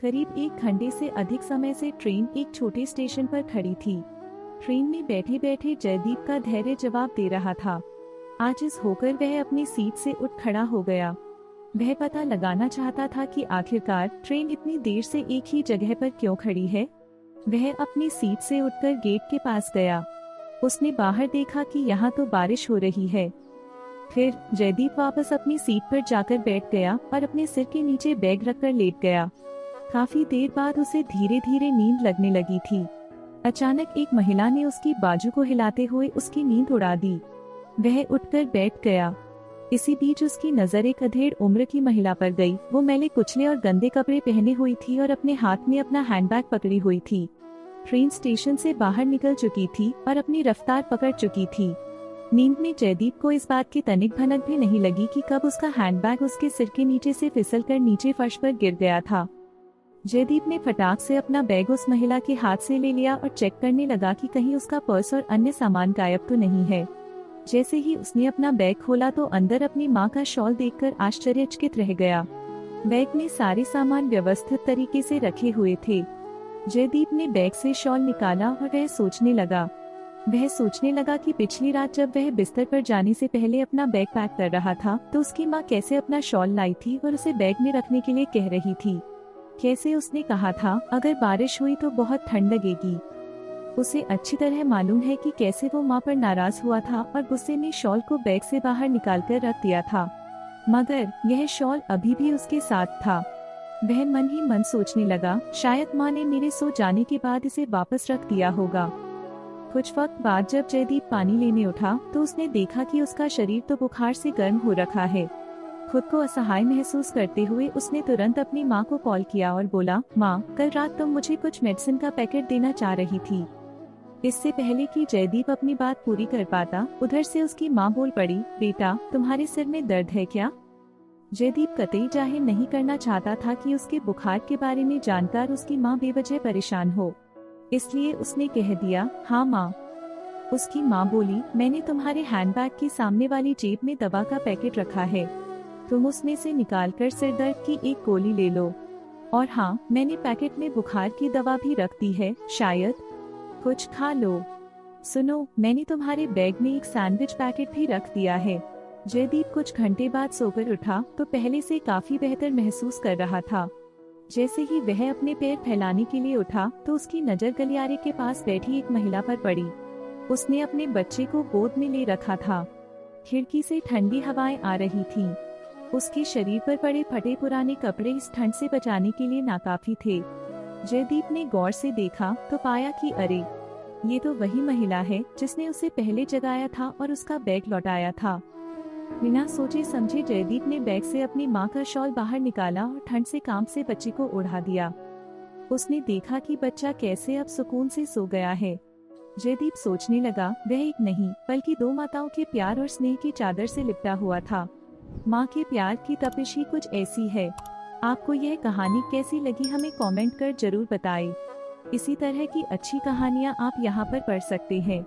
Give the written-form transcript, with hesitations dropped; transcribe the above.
करीब 1 घंटे से अधिक समय से ट्रेन एक छोटे स्टेशन पर खड़ी थी। ट्रेन में बैठे बैठे जयदीप का धैर्य जवाब दे रहा था। आजिज़ होकर वह अपनी सीट से उठ खड़ा हो गया। वह पता लगाना चाहता था कि आखिरकार ट्रेन इतनी देर से एक ही जगह पर क्यों खड़ी है। वह अपनी सीट से उठकर गेट के पास गया। उसने बाहर देखा कि यहाँ तो बारिश हो रही है। फिर जयदीप वापस अपनी सीट पर जाकर बैठ गया और अपने सिर के नीचे बैग रखकर लेट गया। काफी देर बाद उसे धीरे धीरे नींद लगने लगी थी। अचानक एक महिला ने उसकी बाजू को हिलाते हुए उसकी नींद उड़ा दी। वह उठकर बैठ गया। इसी बीच उसकी नजर एक अधेड़ उम्र की महिला पर गई। वो मैले कुचले और गंदे कपड़े पहने हुई थी और अपने हाथ में अपना हैंडबैग पकड़ी हुई थी। ट्रेन स्टेशन से बाहर निकल चुकी थी और अपनी रफ्तार पकड़ चुकी थी। नींद में जयदीप को इस बात की तनिक भनक भी नहीं लगी कि कब उसका हैंडबैग उसके सिर के नीचे से फिसलकर नीचे फर्श पर गिर गया था। जयदीप ने फटाक से अपना बैग उस महिला के हाथ से ले लिया और चेक करने लगा कि कहीं उसका पर्स और अन्य सामान गायब तो नहीं है। जैसे ही उसने अपना बैग खोला तो अंदर अपनी माँ का शॉल देखकर आश्चर्यचकित रह गया। बैग में सारे सामान व्यवस्थित तरीके से रखे हुए थे। जयदीप ने बैग से शॉल निकाला और वह सोचने लगा कि पिछली रात जब वह बिस्तर पर जाने से पहले अपना बैग पैक कर रहा था तो उसकी माँ कैसे अपना शॉल लाई थी और उसे बैग में रखने के लिए कह रही थी। कैसे उसने कहा था अगर बारिश हुई तो बहुत ठंड लगेगी। उसे अच्छी तरह मालूम है कि कैसे वो माँ पर नाराज हुआ था और गुस्से में शॉल को बैग से बाहर निकालकर रख दिया था, मगर यह शॉल अभी भी उसके साथ था। वह मन ही मन सोचने लगा, शायद माँ ने मेरे सो जाने के बाद इसे वापस रख दिया होगा। कुछ वक्त बाद जब जयदीप पानी लेने उठा तो उसने देखा कि उसका शरीर तो बुखार से गर्म हो रखा है। खुद को असहाय महसूस करते हुए उसने तुरंत अपनी माँ को कॉल किया और बोला, माँ, कल रात तुम मुझे कुछ मेडिसिन का पैकेट देना चाह रही थी। इससे पहले कि जयदीप अपनी बात पूरी कर पाता, उधर से उसकी माँ बोल पड़ी, बेटा, तुम्हारे सिर में दर्द है क्या? जयदीप कतई जाहिर नहीं करना चाहता था कि उसके बुखार के बारे में जानकर उसकी माँ बेवजह परेशान हो, इसलिए उसने कह दिया, हाँ माँ। उसकी माँ बोली, मैंने तुम्हारे हैंडबैग की सामने वाली जेब में दवा का पैकेट रखा है, तुम उसमें से निकालकर सिर दर्द की एक गोली ले लो। और हाँ, मैंने पैकेट में बुखार की दवा भी रख दी है, शायद कुछ खा लो। सुनो, मैंने तुम्हारे बैग में एक सैंडविच पैकेट भी रख दिया है। जयदीप कुछ घंटे बाद सोकर उठा तो पहले से काफी बेहतर महसूस कर रहा था। जैसे ही वह अपने पैर फैलाने के लिए उठा तो उसकी नजर गलियारे के पास बैठी एक महिला पर पड़ी। उसने अपने बच्चे को गोद में ले रखा था। खिड़की से ठंडी हवाएं आ रही थीं। उसके शरीर पर पड़े फटे पुराने कपड़े इस ठंड से बचाने के लिए नाकाफी थे। जयदीप ने गौर से देखा तो पाया कि अरे, ये तो वही महिला है जिसने उसे पहले जगाया था और उसका बैग लौटाया था। बिना सोचे समझे जयदीप ने बैग से अपनी माँ का शॉल बाहर निकाला और ठंड से काम से बच्चे को ओढ़ा दिया। उसने देखा कि बच्चा कैसे अब सुकून से सो गया है। जयदीप सोचने लगा, वह एक नहीं बल्कि 2 माताओं के प्यार और स्नेह की चादर से लिपटा हुआ था। माँ के प्यार की तपिश ही कुछ ऐसी है। आपको यह कहानी कैसी लगी हमें कमेंट कर जरूर बताएं। इसी तरह की अच्छी कहानियाँ आप यहाँ पर पढ़ सकते हैं।